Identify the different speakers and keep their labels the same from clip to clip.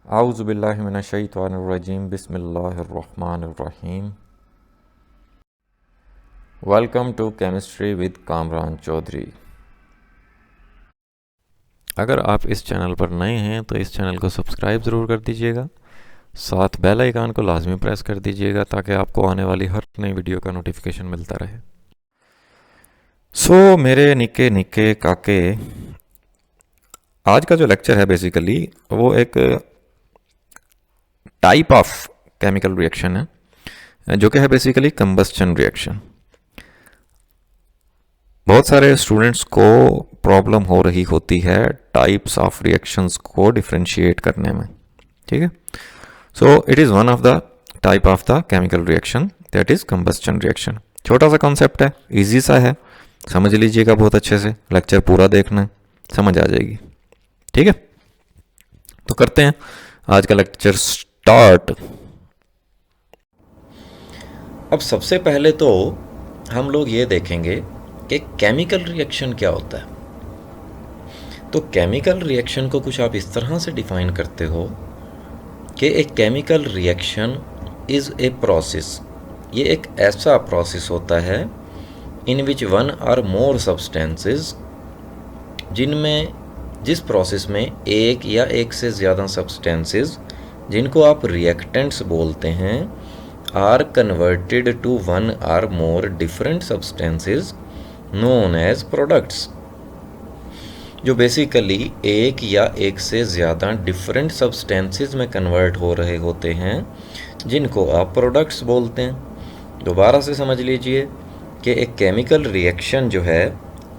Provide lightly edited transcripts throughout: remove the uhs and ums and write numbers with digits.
Speaker 1: आऊज़ु बिल्लाहि मिनश शैतानिर रजीम बिस्मिल्लाहिर रहमानिर रहीम। Welcome to chemistry with Kamran Chaudhary. अगर आप इस चैनल पर नए हैं तो इस चैनल को सब्सक्राइब ज़रूर कर दीजिएगा, साथ बेल आइकन को लाजमी प्रेस कर दीजिएगा ताकि आपको आने वाली हर नई वीडियो का नोटिफिकेशन मिलता रहे। मेरे निक्के निक्के काके, आज का जो लेक्चर है बेसिकली वो एक टाइप ऑफ केमिकल रिएक्शन है जो कि है बेसिकली कंबस्चन रिएक्शन। बहुत सारे स्टूडेंट्स को प्रॉब्लम हो रही होती है टाइप्स ऑफ रिएक्शंस को डिफरेंशिएट करने में, ठीक है। So it is one of the type of the chemical reaction that is combustion reaction. छोटा सा कॉन्सेप्ट है, इजी सा है, समझ लीजिएगा बहुत अच्छे से, लेक्चर पूरा देखना, समझ आ जाएगी, ठीक है। तो करते हैं आज का लेक्चर स्टार्ट। अब सबसे पहले तो हम लोग ये देखेंगे कि केमिकल रिएक्शन क्या होता है। तो केमिकल रिएक्शन को कुछ आप इस तरह से डिफाइन करते हो कि एक chemical reaction is a process, ये एक ऐसा प्रोसेस होता है in which one or more substances, जिस प्रोसेस में एक या एक से ज़्यादा सब्सटेंसेस जिनको आप रिएक्टेंट्स बोलते हैं are converted to one or more different substances known as products, जो बेसिकली एक या एक से ज़्यादा डिफरेंट सब्सटेंसेस में कन्वर्ट हो रहे होते हैं जिनको आप प्रोडक्ट्स बोलते हैं। दोबारा से समझ लीजिए कि एक केमिकल रिएक्शन जो है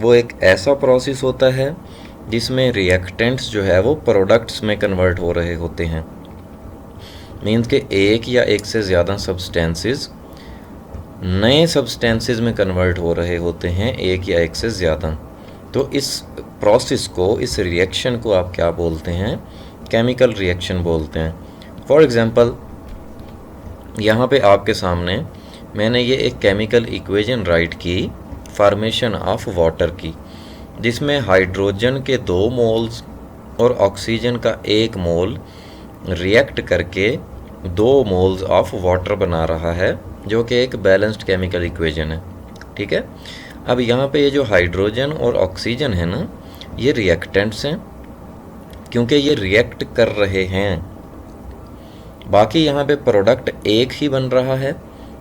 Speaker 1: वो एक ऐसा प्रोसेस होता है जिसमें रिएक्टेंट्स जो है वो प्रोडक्ट्स में कन्वर्ट हो रहे होते हैं। मीन्स के एक या एक से ज़्यादा सब्सटेंसेस नए सब्सटेंसेस में कन्वर्ट हो रहे होते हैं, एक या एक से ज़्यादा। तो इस प्रोसेस को, इस रिएक्शन को आप क्या बोलते हैं? केमिकल रिएक्शन बोलते हैं। फॉर एग्ज़ाम्पल यहाँ पे आपके सामने मैंने ये एक केमिकल इक्वेशन राइट की फॉर्मेशन ऑफ वाटर की, जिसमें हाइड्रोजन के 2 मोल्स और ऑक्सीजन का 1 मोल रिएक्ट करके 2 मोल्स ऑफ वाटर बना रहा है, जो कि एक बैलेंस्ड केमिकल इक्वेशन है, ठीक है। अब यहाँ पे ये जो हाइड्रोजन और ऑक्सीजन है ना, ये रिएक्टेंट्स हैं क्योंकि ये रिएक्ट कर रहे हैं। बाकी यहाँ पे प्रोडक्ट एक ही बन रहा है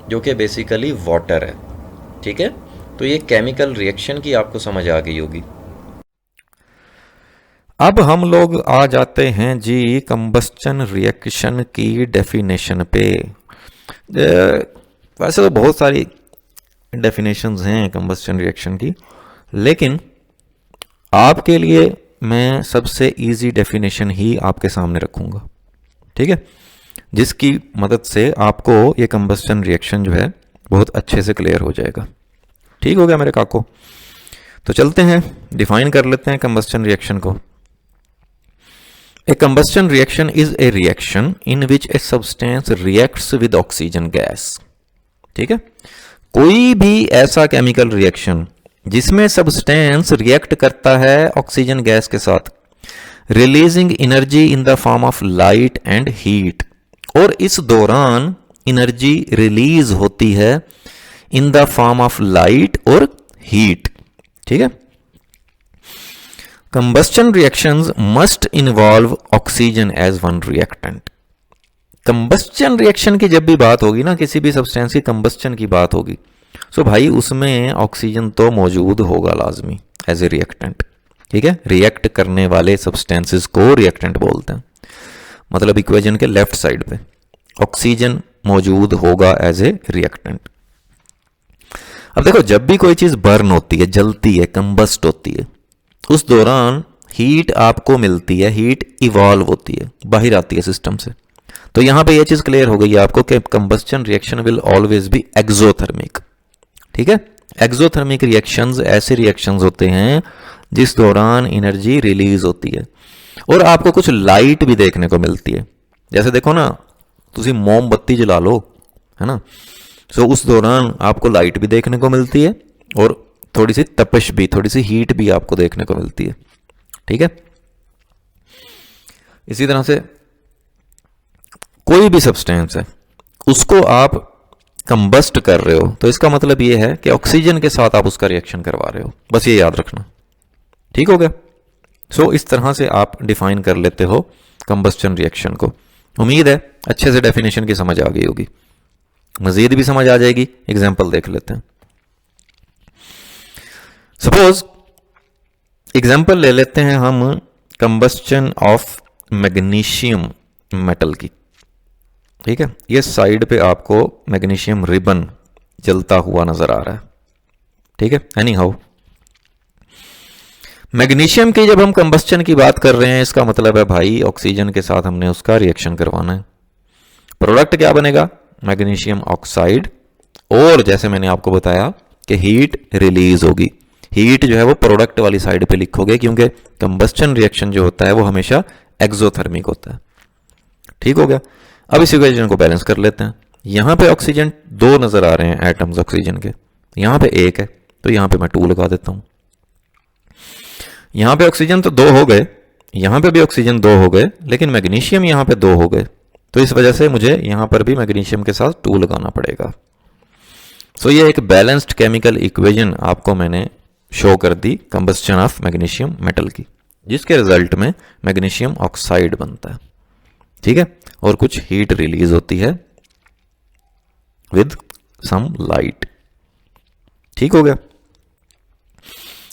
Speaker 1: जो कि बेसिकली वाटर है, ठीक है। तो ये केमिकल रिएक्शन की आपको समझ आ गई होगी। अब हम लोग आ जाते हैं जी कंबस्चन रिएक्शन की डेफिनेशन पे। वैसे तो बहुत सारी डेफिनेशंस हैं कंबस्चन रिएक्शन की, लेकिन आपके लिए मैं सबसे इजी डेफिनेशन ही आपके सामने रखूंगा, ठीक है, जिसकी मदद से आपको ये कंबस्चन रिएक्शन जो है बहुत अच्छे से क्लियर हो जाएगा। ठीक हो गया मेरे काको? तो चलते हैं, डिफाइन कर लेते हैं कंबस्चन रिएक्शन को। A combustion reaction is a reaction in which a substance reacts with oxygen gas, ठीक है। कोई भी ऐसा केमिकल रिएक्शन जिसमें सब्सटेंस रिएक्ट करता है ऑक्सीजन गैस के साथ, releasing energy in the form of light and heat, और इस दौरान एनर्जी रिलीज होती है in the form of light और हीट, ठीक है। Combustion reactions must involve oxygen as one reactant. Combustion reaction की जब भी बात होगी ना, किसी भी सब्सटेंस की कंबस्चन की बात होगी, सो भाई उसमें ऑक्सीजन तो मौजूद होगा लाजमी एज ए रिएक्टेंट, ठीक है। रिएक्ट करने वाले सब्सटेंसेस को रिएक्टेंट बोलते हैं। मतलब इक्वेशन के लेफ्ट साइड पे ऑक्सीजन मौजूद होगा एज ए रिएक्टेंट। अब देखो, जब भी कोई चीज बर्न होती है, जलती है, कंबस्ट होती है, उस दौरान हीट आपको मिलती है, हीट इवॉल्व होती है, बाहर आती है सिस्टम से। तो यहां पे ये चीज क्लियर हो गई आपको कि combustion reaction will always be exothermic, ठीक है। एक्सोथर्मिक रिएक्शंस ऐसे रिएक्शंस होते हैं जिस दौरान एनर्जी रिलीज होती है और आपको कुछ लाइट भी देखने को मिलती है। जैसे देखो ना, तुसी मोमबत्ती जला लो, है ना, सो उस दौरान आपको लाइट भी देखने को मिलती है और थोड़ी सी तपिश भी, थोड़ी सी हीट भी आपको देखने को मिलती है, ठीक है। इसी तरह से कोई भी सब्सटेंस है उसको आप कंबस्ट कर रहे हो तो इसका मतलब ये है कि ऑक्सीजन के साथ आप उसका रिएक्शन करवा रहे हो, बस ये याद रखना। ठीक हो गया। सो इस तरह से आप डिफाइन कर लेते हो कंबस्टन रिएक्शन को। उम्मीद है अच्छे से डेफिनेशन की समझ आ गई होगी, मजीद भी समझ आ जाएगी। एग्जाम्पल देख लेते हैं। सपोज एग्जाम्पल ले लेते हैं हम कंबस्टन ऑफ मैग्नीशियम मेटल की। ठीक है, ये साइड पे आपको मैग्नीशियम रिबन जलता हुआ नजर आ रहा है। ठीक है, एनी हाउ मैग्नीशियम की जब हम कंबस्टन की बात कर रहे हैं इसका मतलब है भाई ऑक्सीजन के साथ हमने उसका रिएक्शन करवाना है। प्रोडक्ट क्या बनेगा? Magnesium oxide. और जैसे मैंने आपको बताया कि हीट रिलीज होगी। हीट जो है वो प्रोडक्ट वाली साइड पे लिखोगे क्योंकि कंबस्टन रिएक्शन जो होता है वो हमेशा एक्सोथर्मिक होता है। ठीक हो गया। अब इस इक्वेशन को बैलेंस कर लेते हैं। यहां पे ऑक्सीजन 2 नजर आ रहे हैं एटम्स ऑक्सीजन के, यहां पे 1 है तो यहां पे मैं 2 लगा देता हूं। यहां पे ऑक्सीजन तो 2 हो गए, यहां पे भी ऑक्सीजन 2 हो गए, लेकिन मैग्नीशियम यहां पे 2 हो गए, तो इस वजह से मुझे यहां पर भी मैग्नीशियम के साथ 2 लगाना पड़ेगा। सो ये एक बैलेंस्ड केमिकल इक्वेशन आपको मैंने शो कर दी कंबस्टन ऑफ मैग्नीशियम मेटल की, जिसके रिजल्ट में मैग्नीशियम ऑक्साइड बनता है। ठीक है, और कुछ हीट रिलीज होती है विद सम लाइट। ठीक हो गया।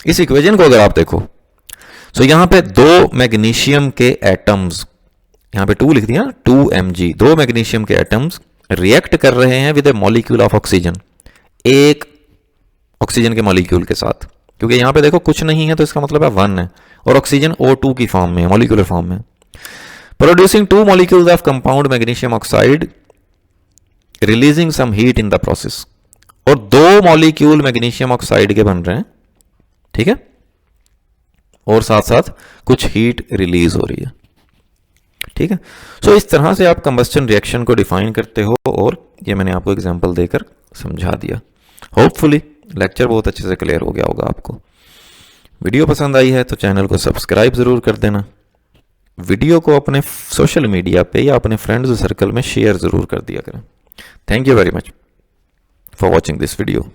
Speaker 1: इस इक्वेशन को अगर आप देखो तो यहां पे 2 मैग्नीशियम के एटम्स, यहां पे 2 लिख दिया, 2Mg, 2 मैग्नीशियम के एटम्स रिएक्ट कर रहे हैं with A molecule of oxygen, एक ऑक्सीजन के मॉलिक्यूल के साथ। क्योंकि यहां पे देखो कुछ नहीं है तो इसका मतलब है 1 है, और ऑक्सीजन O2 की फॉर्म में, मॉलिक्यूलर फॉर्म में। Producing 2 molecules of compound magnesium oxide releasing some heat in the process. और 2 मॉलिक्यूल मैग्नीशियम ऑक्साइड के बन रहे हैं। ठीक है, और साथ साथ कुछ हीट रिलीज हो रही है। ठीक है, सो इस तरह से आप कंबस्टन रिएक्शन को डिफाइन करते हो, और ये मैंने आपको एग्जांपल देकर समझा दिया। होपफुली लेक्चर बहुत अच्छे से क्लियर हो गया होगा आपको। वीडियो पसंद आई है तो चैनल को सब्सक्राइब जरूर कर देना। वीडियो को अपने सोशल मीडिया पे या अपने फ्रेंड्स सर्कल में शेयर जरूर कर दिया करें। Thank you very much for watching this video.